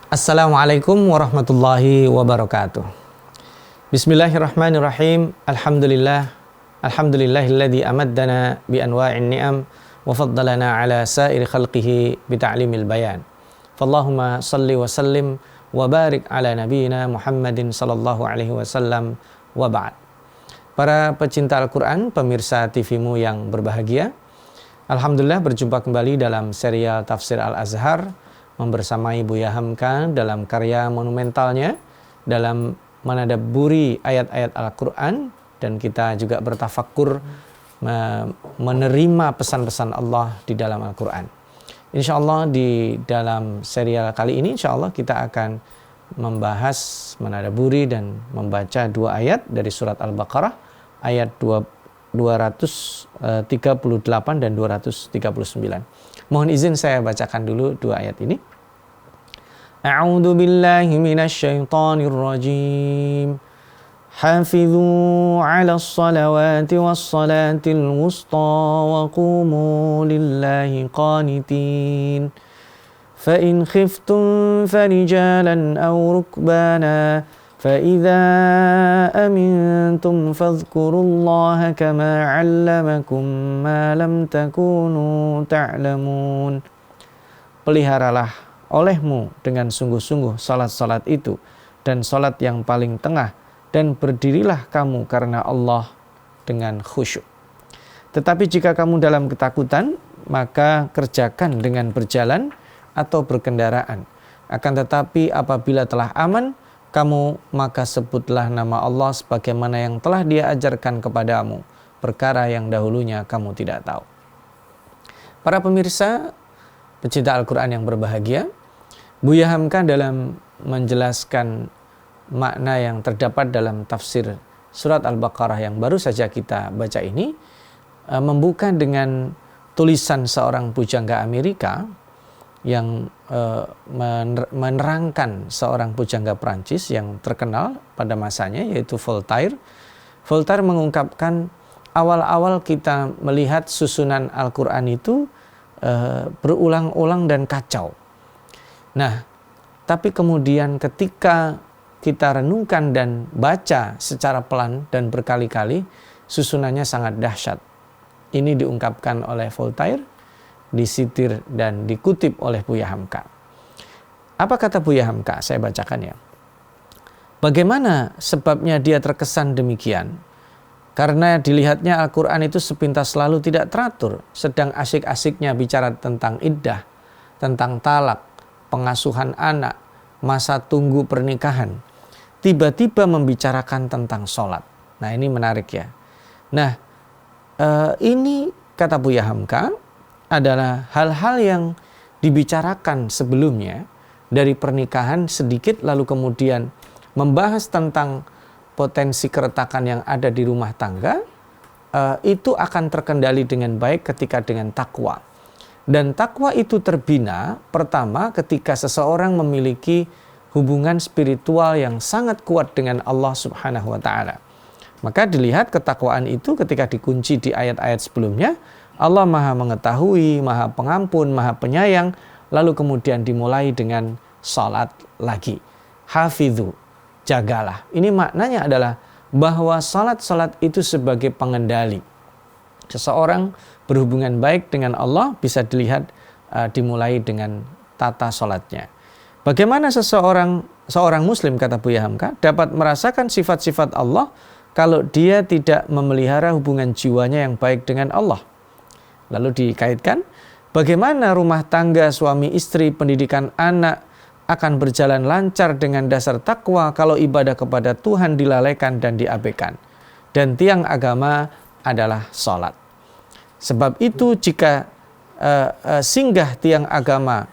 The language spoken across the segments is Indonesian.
Assalamualaikum warahmatullahi wabarakatuh. Bismillahirrahmanirrahim. Alhamdulillahilladzi amaddana bi anwa'in ni'am wa faddalana ala sa'iri khalqihi bi ta'limil bayan. Fallahumma salli wa sallim wa barik ala nabiyyina Muhammadin sallallahu alaihi wasallam wa ba'd. Para pecinta Al-Qur'an, pemirsa TV-mu yang berbahagia, alhamdulillah berjumpa kembali dalam serial Tafsir Al-Azhar membersamai Buya Hamka dalam karya monumentalnya dalam menadabburi ayat-ayat Al-Quran, dan kita juga bertafakkur menerima pesan-pesan Allah di dalam Al-Quran. Insya Allah di dalam serial kali ini insya Allah kita akan membahas, menadabburi dan membaca dua ayat dari surat Al-Baqarah ayat 238 dan 239. Mohon izin saya bacakan dulu dua ayat ini. A'udzu billahi minasy syaithanir rajim. Hafizu 'alas salawati was salatil wusta wa qumu lillahi qanitin. Fa in khiftum farijalan aw rukbana فَإِذَا أَمِنْتُمْ فَاذْكُرُوا اللَّهَ كَمَا عَلَّمَكُمْ مَا لَمْ تَكُونُوا تَعْلَمُونَ. Peliharalah olehmu dengan sungguh-sungguh salat-salat itu dan salat yang paling tengah, dan berdirilah kamu karena Allah dengan khusyuk. Tetapi jika kamu dalam ketakutan, maka kerjakan dengan berjalan atau berkendaraan. Akan tetapi apabila telah aman, kamu maka sebutlah nama Allah sebagaimana yang telah Dia ajarkan kepadamu, perkara yang dahulunya kamu tidak tahu. Para pemirsa pecinta Al-Quran yang berbahagia, Buya Hamka dalam menjelaskan makna yang terdapat dalam tafsir surat Al-Baqarah yang baru saja kita baca ini, membuka dengan tulisan seorang pujangga Amerika yang menerangkan seorang pujangga Prancis yang terkenal pada masanya, yaitu Voltaire. Voltaire mengungkapkan awal-awal kita melihat susunan Al-Quran itu berulang-ulang dan kacau. Nah, tapi kemudian ketika kita renungkan dan baca secara pelan dan berkali-kali, susunannya sangat dahsyat. Ini diungkapkan oleh Voltaire, disitir dan dikutip oleh Buya Hamka. Apa kata Buya Hamka? Saya bacakan ya. Bagaimana sebabnya dia terkesan demikian? Karena dilihatnya Al-Quran itu sepintas selalu tidak teratur, sedang asyik-asyiknya bicara tentang iddah, tentang talak, pengasuhan anak, masa tunggu pernikahan. Tiba-tiba membicarakan tentang sholat. Nah, ini menarik ya. Nah, ini kata Buya Hamka adalah hal-hal yang dibicarakan sebelumnya dari pernikahan sedikit, lalu kemudian membahas tentang potensi keretakan yang ada di rumah tangga, itu akan terkendali dengan baik ketika dengan takwa. Dan takwa itu terbina pertama ketika seseorang memiliki hubungan spiritual yang sangat kuat dengan Allah Subhanahu wa Ta'ala. Maka dilihat ketakwaan itu ketika dikunci di ayat-ayat sebelumnya, Allah Maha Mengetahui, Maha Pengampun, Maha Penyayang, lalu kemudian dimulai dengan salat lagi. Hafidhu, jagalah. Ini maknanya adalah bahwa salat itu sebagai pengendali. Seseorang berhubungan baik dengan Allah bisa dilihat dimulai dengan tata salatnya. Bagaimana seorang muslim, kata Buya Hamka, dapat merasakan sifat-sifat Allah kalau dia tidak memelihara hubungan jiwanya yang baik dengan Allah? Lalu dikaitkan, bagaimana rumah tangga suami istri, pendidikan anak akan berjalan lancar dengan dasar takwa kalau ibadah kepada Tuhan dilalaikan dan diabaikan. Dan tiang agama adalah salat. Sebab itu jika singgah tiang agama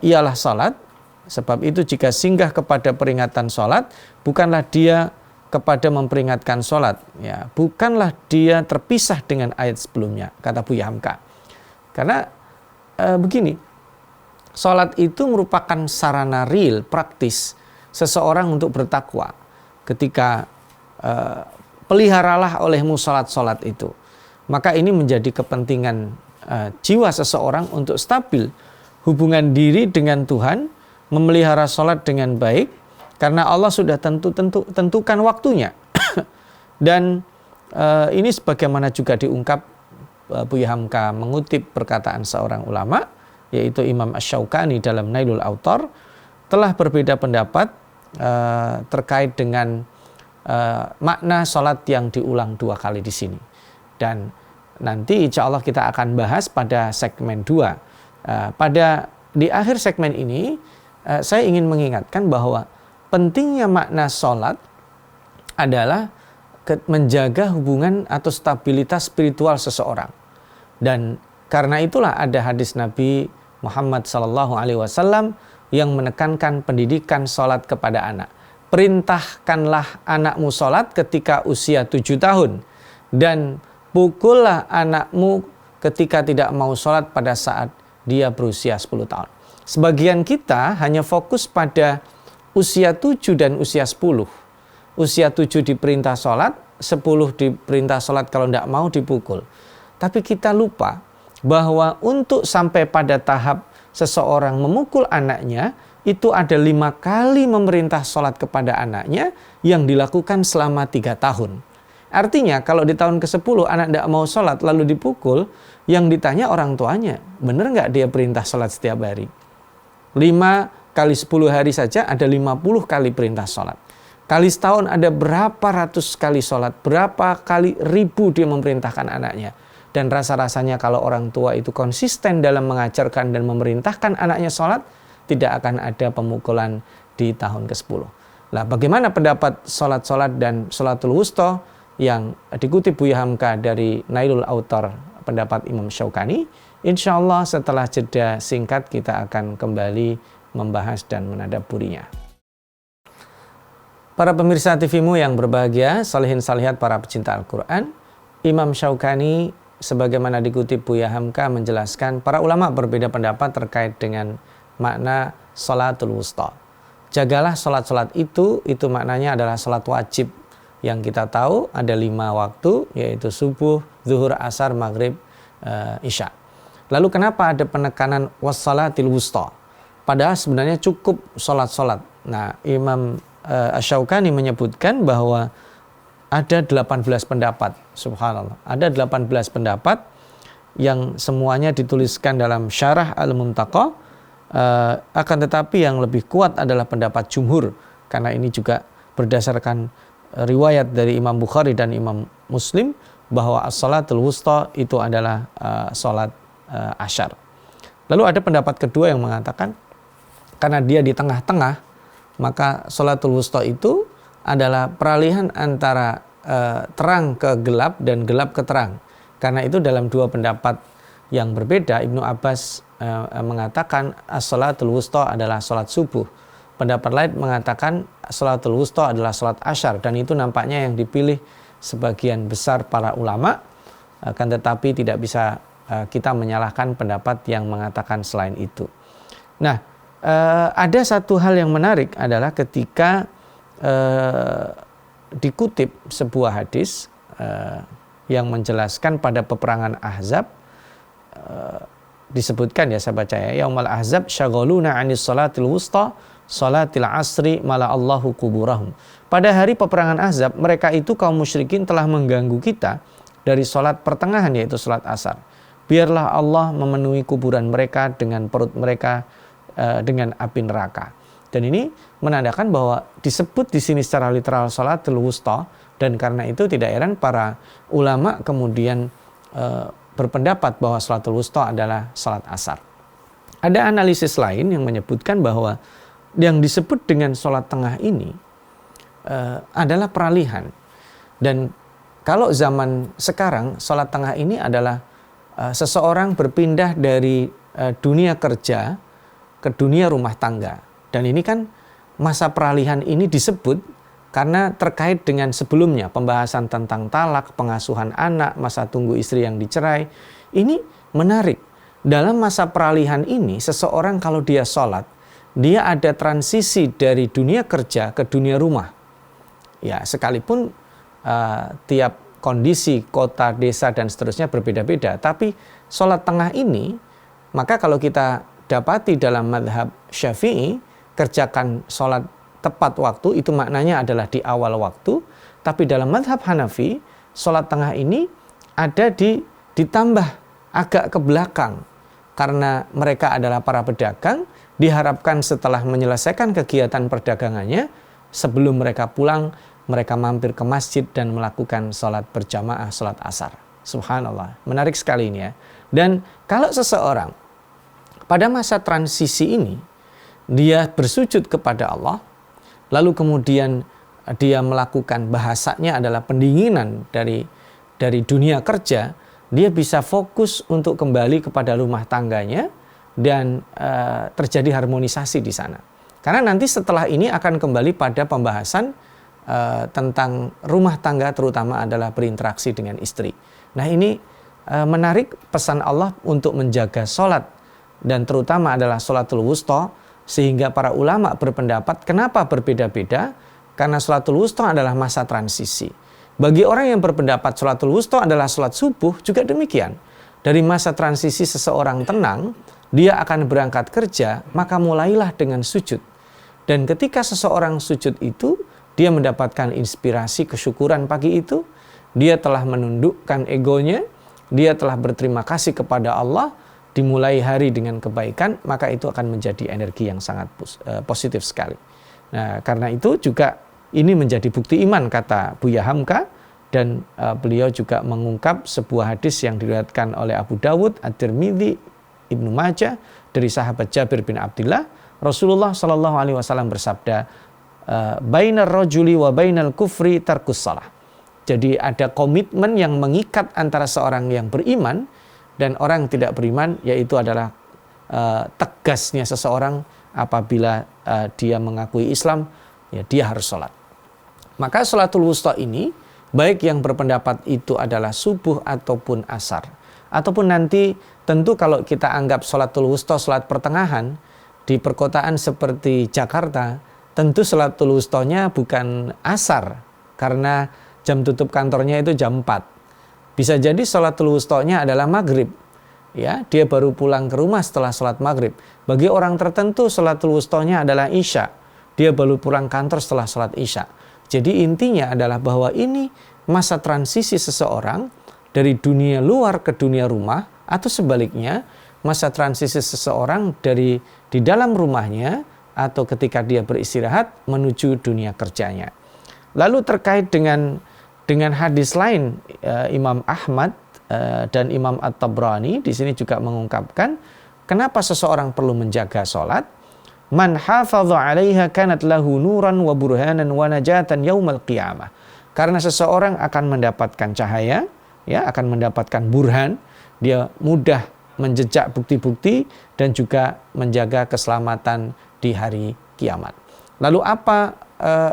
ialah salat, sebab itu jika singgah kepada peringatan salat, bukanlah dia kepada memperingatkan sholat, ya, bukanlah dia terpisah dengan ayat sebelumnya, kata Buya Hamka. Karena begini, sholat itu merupakan sarana real, praktis seseorang untuk bertakwa. Ketika peliharalah olehmu sholat itu, maka ini menjadi kepentingan jiwa seseorang untuk stabil hubungan diri dengan Tuhan memelihara sholat dengan baik karena Allah sudah tentukan waktunya. Dan ini sebagaimana juga diungkap Buya Hamka mengutip perkataan seorang ulama, yaitu Imam Asy-Syaukani dalam Nailul Autar, telah berbeda pendapat terkait dengan makna sholat yang diulang 2 kali di sini. Dan nanti insya Allah kita akan bahas pada segmen 2. Di akhir segmen ini saya ingin mengingatkan bahwa pentingnya makna sholat adalah menjaga hubungan atau stabilitas spiritual seseorang. Dan karena itulah ada hadis Nabi Muhammad SAW yang menekankan pendidikan sholat kepada anak. Perintahkanlah anakmu sholat ketika usia 7 tahun dan pukullah anakmu ketika tidak mau sholat pada saat dia berusia 10 tahun. Sebagian kita hanya fokus pada usia 7 dan usia 10. Usia 7 diperintah sholat, 10 diperintah sholat kalau tidak mau dipukul. Tapi kita lupa bahwa untuk sampai pada tahap seseorang memukul anaknya, itu ada 5 kali memerintah sholat kepada anaknya yang dilakukan selama 3 tahun. Artinya kalau di tahun ke-10 anak tidak mau sholat lalu dipukul, yang ditanya orang tuanya, benar nggak dia perintah sholat setiap hari? 5 kali 10 hari saja ada 50 kali perintah sholat. Kali setahun ada berapa ratus kali sholat, berapa kali ribu dia memerintahkan anaknya. Dan rasa-rasanya kalau orang tua itu konsisten dalam mengajarkan dan memerintahkan anaknya sholat, tidak akan ada pemukulan di tahun ke-10. Nah, bagaimana pendapat sholat-sholat dan sholatul wusta yang dikutip Buya Hamka dari Nailul Autar, pendapat Imam Syaukani? Insya Allah setelah jeda singkat kita akan kembali membahas dan menadaburinya. Para pemirsa TV-mu yang berbahagia, salihin salihat para pecinta Al-Quran, Imam Syaukani sebagaimana dikutip Buya Hamka menjelaskan para ulama berbeda pendapat terkait dengan makna sholatul wusta. Jagalah sholat-sholat itu maknanya adalah sholat wajib yang kita tahu ada 5 waktu, yaitu subuh, zuhur, asar, maghrib, isya. Lalu kenapa ada penekanan wassalatil wusta? Padahal sebenarnya cukup sholat-sholat. Nah, Imam Asy-Syaukani menyebutkan bahwa ada 18 pendapat, subhanallah. Ada 18 pendapat yang semuanya dituliskan dalam Syarah Al-Muntaqa, akan tetapi yang lebih kuat adalah pendapat jumhur, karena ini juga berdasarkan riwayat dari Imam Bukhari dan Imam Muslim bahwa as-salatul wusta itu adalah salat asyar. Lalu ada pendapat kedua yang mengatakan karena dia di tengah-tengah, maka sholatul wusta itu adalah peralihan antara terang ke gelap dan gelap ke terang. Karena itu dalam 2 pendapat yang berbeda, Ibnu Abbas mengatakan as-sholatul wusta adalah sholat subuh. Pendapat lain mengatakan sholatul wusta adalah sholat asyar, dan itu nampaknya yang dipilih sebagian besar para ulama, akan tetapi tidak bisa kita menyalahkan pendapat yang mengatakan selain itu. Nah, ada satu hal yang menarik adalah ketika dikutip sebuah hadis yang menjelaskan pada peperangan Ahzab, disebutkan ya, saya baca ya, Yaumal Ahzab syaghaluna 'anis salatil wusta salatil asri mala Allahu kuburahum. Pada hari peperangan Ahzab, mereka itu kaum musyrikin telah mengganggu kita dari salat pertengahan, yaitu salat asar. Biarlah Allah memenuhi kuburan mereka dengan perut mereka dengan api neraka. Dan ini menandakan bahwa disebut di sini secara literal sholatul wusta, dan karena itu tidak heran para ulama kemudian berpendapat bahwa sholatul wusta adalah sholat asar. Ada analisis lain yang menyebutkan bahwa yang disebut dengan sholat tengah ini adalah peralihan. Dan kalau zaman sekarang sholat tengah ini adalah seseorang berpindah dari dunia kerja ke dunia rumah tangga. Dan ini kan masa peralihan ini disebut karena terkait dengan sebelumnya, pembahasan tentang talak, pengasuhan anak, masa tunggu istri yang dicerai. Ini menarik. Dalam masa peralihan ini, seseorang kalau dia sholat, dia ada transisi dari dunia kerja ke dunia rumah. Ya, sekalipun tiap kondisi, kota, desa, dan seterusnya berbeda-beda. Tapi sholat tengah ini, maka kalau kita dapati dalam madhab Syafi'i, kerjakan sholat tepat waktu, itu maknanya adalah di awal waktu. Tapi dalam mazhab Hanafi, sholat tengah ini ada ditambah agak ke belakang. Karena mereka adalah para pedagang, diharapkan setelah menyelesaikan kegiatan perdagangannya, sebelum mereka pulang, mereka mampir ke masjid dan melakukan sholat berjamaah, sholat asar. Subhanallah, menarik sekali ini ya. Dan kalau seseorang pada masa transisi ini, dia bersujud kepada Allah, lalu kemudian dia melakukan, bahasanya adalah pendinginan dari dunia kerja, dia bisa fokus untuk kembali kepada rumah tangganya dan terjadi harmonisasi di sana. Karena nanti setelah ini akan kembali pada pembahasan tentang rumah tangga, terutama adalah berinteraksi dengan istri. Nah ini menarik pesan Allah untuk menjaga sholat, dan terutama adalah sholatul wusta, sehingga para ulama berpendapat kenapa berbeda-beda, karena sholatul wusta adalah masa transisi. Bagi orang yang berpendapat sholatul wusta adalah sholat subuh, juga demikian. Dari masa transisi seseorang tenang, dia akan berangkat kerja, maka mulailah dengan sujud. Dan ketika seseorang sujud itu, dia mendapatkan inspirasi kesyukuran pagi itu, dia telah menundukkan egonya, dia telah berterima kasih kepada Allah, dimulai hari dengan kebaikan, maka itu akan menjadi energi yang sangat positif sekali. Nah, karena itu juga ini menjadi bukti iman, kata Buya Hamka, dan beliau juga mengungkap sebuah hadis yang diriwayatkan oleh Abu Dawud, At-Tirmidzi, Ibnu Majah dari sahabat Jabir bin Abdullah. Rasulullah Shallallahu Alaihi Wasallam bersabda, bainar rajuli wa bainal kufri tarkus salah. Jadi ada komitmen yang mengikat antara seorang yang beriman dan orang yang tidak beriman, yaitu adalah tegasnya seseorang apabila dia mengakui Islam, ya dia harus sholat. Maka sholatul wusta ini, baik yang berpendapat itu adalah subuh ataupun asar, ataupun nanti tentu kalau kita anggap sholatul wusta sholat pertengahan, di perkotaan seperti Jakarta, tentu sholatul wustanya bukan asar, karena jam tutup kantornya itu jam 4. Bisa jadi sholatul wustanya adalah maghrib. Ya, dia baru pulang ke rumah setelah sholat maghrib. Bagi orang tertentu sholatul wustanya adalah isya. Dia baru pulang kantor setelah sholat isya. Jadi intinya adalah bahwa ini masa transisi seseorang dari dunia luar ke dunia rumah, atau sebaliknya masa transisi seseorang dari di dalam rumahnya atau ketika dia beristirahat menuju dunia kerjanya. Lalu terkait dengan hadis lain, Imam Ahmad dan Imam At-Tabrani di sini juga mengungkapkan kenapa seseorang perlu menjaga sholat. Man hafadha 'alaiha kanat lahu nuran wa burhanan wa najatan yaumal qiyamah. Karena seseorang akan mendapatkan cahaya, ya, akan mendapatkan burhan, dia mudah menjejak bukti-bukti dan juga menjaga keselamatan di hari kiamat. Lalu apa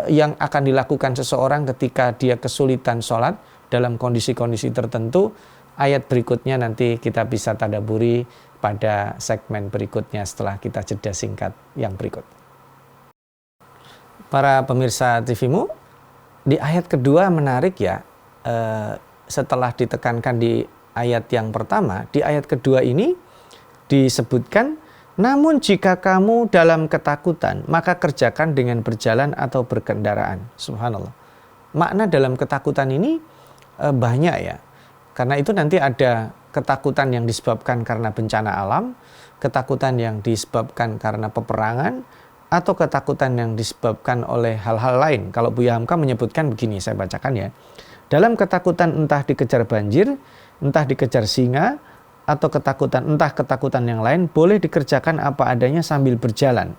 yang akan dilakukan seseorang ketika dia kesulitan sholat dalam kondisi-kondisi tertentu? Ayat berikutnya nanti kita bisa tadabburi pada segmen berikutnya setelah kita jeda singkat yang berikut. Para pemirsa TVmu, di ayat kedua menarik ya, setelah ditekankan di ayat yang pertama, di ayat kedua ini disebutkan, namun jika kamu dalam ketakutan, maka kerjakan dengan berjalan atau berkendaraan. Subhanallah. Makna dalam ketakutan ini banyak ya. Karena itu nanti ada ketakutan yang disebabkan karena bencana alam, ketakutan yang disebabkan karena peperangan, atau ketakutan yang disebabkan oleh hal-hal lain. Kalau Buya Hamka menyebutkan begini, saya bacakan ya. Dalam ketakutan entah dikejar banjir, entah dikejar singa, atau ketakutan yang lain, boleh dikerjakan apa adanya sambil berjalan.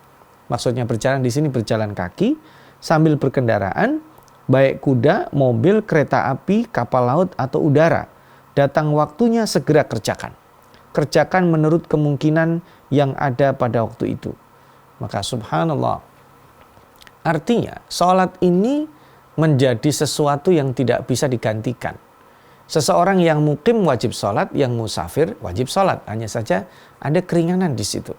Maksudnya berjalan di sini berjalan kaki, sambil berkendaraan, baik kuda, mobil, kereta api, kapal laut, atau udara. Datang waktunya segera kerjakan. Kerjakan menurut kemungkinan yang ada pada waktu itu. Maka subhanallah, artinya sholat ini menjadi sesuatu yang tidak bisa digantikan. Seseorang yang mukim wajib sholat, yang musafir wajib sholat. Hanya saja ada keringanan di situ.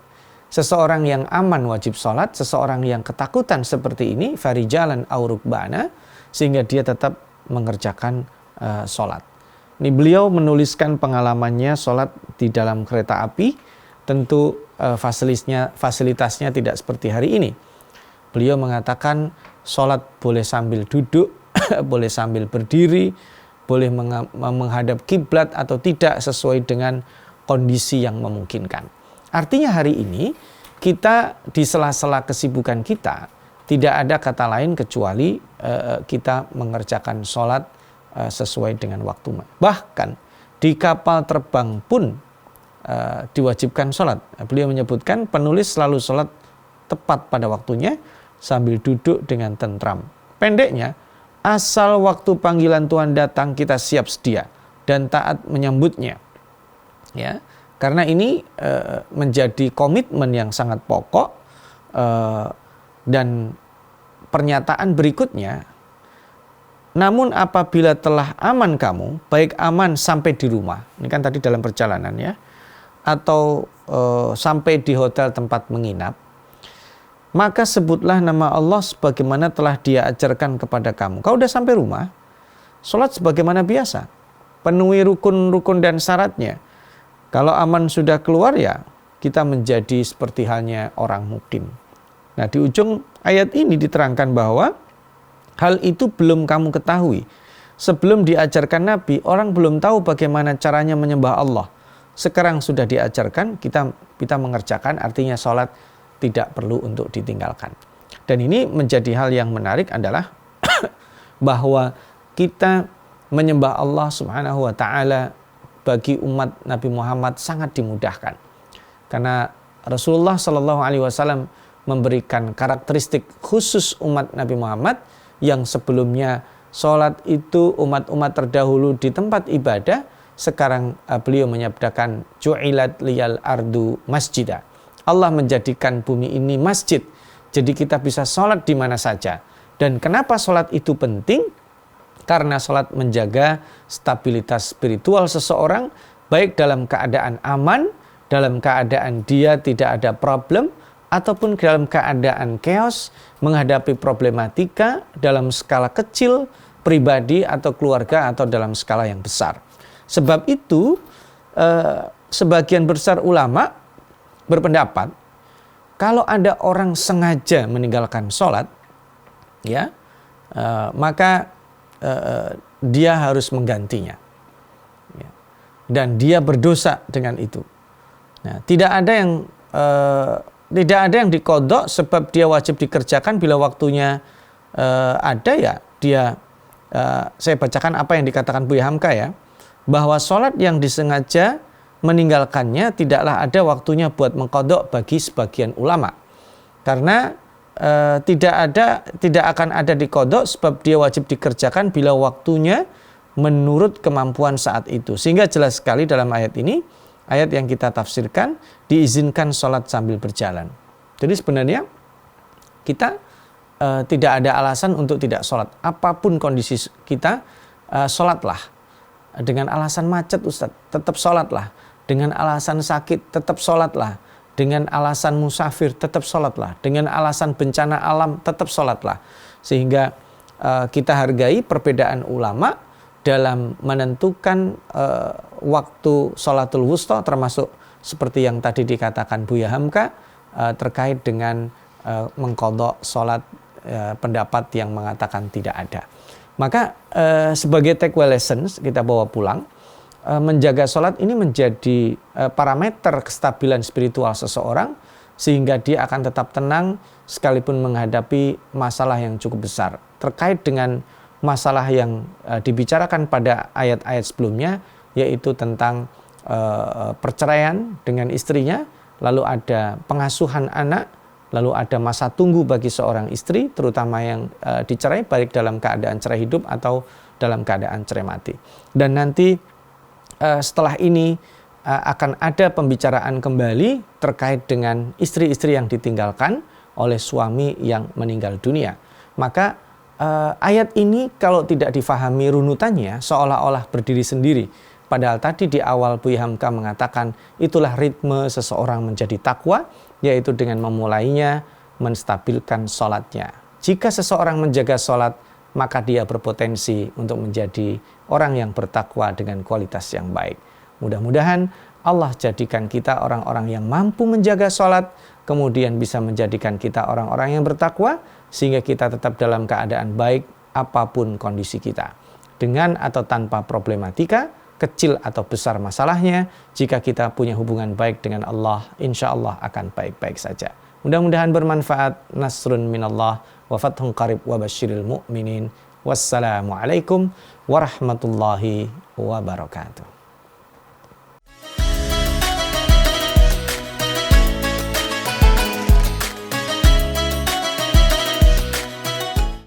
Seseorang yang aman wajib sholat, seseorang yang ketakutan seperti ini, farijalan au rukbana, sehingga dia tetap mengerjakan sholat. Ini beliau menuliskan pengalamannya sholat di dalam kereta api. Tentu fasilitasnya tidak seperti hari ini. Beliau mengatakan sholat boleh sambil duduk, boleh sambil berdiri, boleh menghadap kiblat atau tidak sesuai dengan kondisi yang memungkinkan. Artinya hari ini kita di sela-sela kesibukan kita tidak ada kata lain kecuali kita mengerjakan sholat sesuai dengan waktu. Bahkan di kapal terbang pun diwajibkan sholat. Beliau menyebutkan penulis selalu sholat tepat pada waktunya sambil duduk dengan tentram. Pendeknya, asal waktu panggilan Tuhan datang kita siap sedia dan taat menyambutnya. Ya, karena ini menjadi komitmen yang sangat pokok, dan pernyataan berikutnya, namun apabila telah aman kamu, baik aman sampai di rumah, ini kan tadi dalam perjalanan ya, atau sampai di hotel tempat menginap, maka sebutlah nama Allah sebagaimana telah Dia ajarkan kepada kamu. Kau udah sampai rumah, sholat sebagaimana biasa, penuhi rukun-rukun dan syaratnya. Kalau aman sudah keluar ya, kita menjadi seperti halnya orang mukim. Nah, di ujung ayat ini diterangkan bahwa hal itu belum kamu ketahui. Sebelum diajarkan Nabi, orang belum tahu bagaimana caranya menyembah Allah. Sekarang sudah diajarkan, kita mengerjakan, artinya sholat tidak perlu untuk ditinggalkan. Dan ini menjadi hal yang menarik adalah bahwa kita menyembah Allah Subhanahu wa taala bagi umat Nabi Muhammad sangat dimudahkan. Karena Rasulullah Shallallahu alaihi wasallam memberikan karakteristik khusus umat Nabi Muhammad yang sebelumnya sholat itu umat-umat terdahulu di tempat ibadah, sekarang beliau menyabdakan ju'ilat liyal ardu masjidah. Allah menjadikan bumi ini masjid, jadi kita bisa sholat di mana saja. Dan kenapa sholat itu penting? Karena sholat menjaga stabilitas spiritual seseorang, baik dalam keadaan aman, dalam keadaan dia tidak ada problem, ataupun dalam keadaan chaos, menghadapi problematika dalam skala kecil, pribadi atau keluarga, atau dalam skala yang besar. Sebab itu, sebagian besar ulama berpendapat kalau ada orang sengaja meninggalkan sholat, ya, maka dia harus menggantinya, ya, dan dia berdosa dengan itu. Nah, tidak ada yang dikodok sebab dia wajib dikerjakan bila waktunya ada ya dia. Saya bacakan apa yang dikatakan Buya Hamka ya, bahwa sholat yang disengaja meninggalkannya tidaklah ada waktunya buat mengkodok bagi sebagian ulama, karena tidak akan ada dikodok sebab dia wajib dikerjakan bila waktunya menurut kemampuan saat itu. Sehingga jelas sekali dalam ayat ini, ayat yang kita tafsirkan, diizinkan sholat sambil berjalan. Jadi sebenarnya kita tidak ada alasan untuk tidak sholat. Apapun kondisi kita, sholatlah. Dengan alasan macet Ustadz, tetap sholatlah. Dengan alasan sakit, tetap sholatlah. Dengan alasan musafir, tetap sholatlah. Dengan alasan bencana alam, tetap sholatlah. Sehingga kita hargai perbedaan ulama dalam menentukan waktu sholatul wusta, termasuk seperti yang tadi dikatakan Buya Hamka, terkait dengan mengqadha sholat, pendapat yang mengatakan tidak ada. Maka sebagai take away lessons kita bawa pulang, menjaga sholat ini menjadi parameter kestabilan spiritual seseorang, sehingga dia akan tetap tenang sekalipun menghadapi masalah yang cukup besar. Terkait dengan masalah yang dibicarakan pada ayat-ayat sebelumnya, yaitu tentang perceraian dengan istrinya, lalu ada pengasuhan anak, lalu ada masa tunggu bagi seorang istri, terutama yang dicerai, baik dalam keadaan cerai hidup atau dalam keadaan cerai mati. Dan nanti setelah ini akan ada pembicaraan kembali terkait dengan istri-istri yang ditinggalkan oleh suami yang meninggal dunia. Maka ayat ini kalau tidak difahami runutannya seolah-olah berdiri sendiri. Padahal tadi di awal Buya Hamka mengatakan itulah ritme seseorang menjadi takwa, yaitu dengan memulainya menstabilkan sholatnya. Jika seseorang menjaga sholat, maka dia berpotensi untuk menjadi orang yang bertakwa dengan kualitas yang baik. Mudah-mudahan Allah jadikan kita orang-orang yang mampu menjaga sholat, kemudian bisa menjadikan kita orang-orang yang bertakwa, sehingga kita tetap dalam keadaan baik apapun kondisi kita. Dengan atau tanpa problematika, kecil atau besar masalahnya, jika kita punya hubungan baik dengan Allah, insya Allah akan baik-baik saja. Mudah-mudahan bermanfaat. Nasrun minallah wa fathun qarib wa basyiril mu'minin. Wassalamualaikum warahmatullahi wabarakatuh.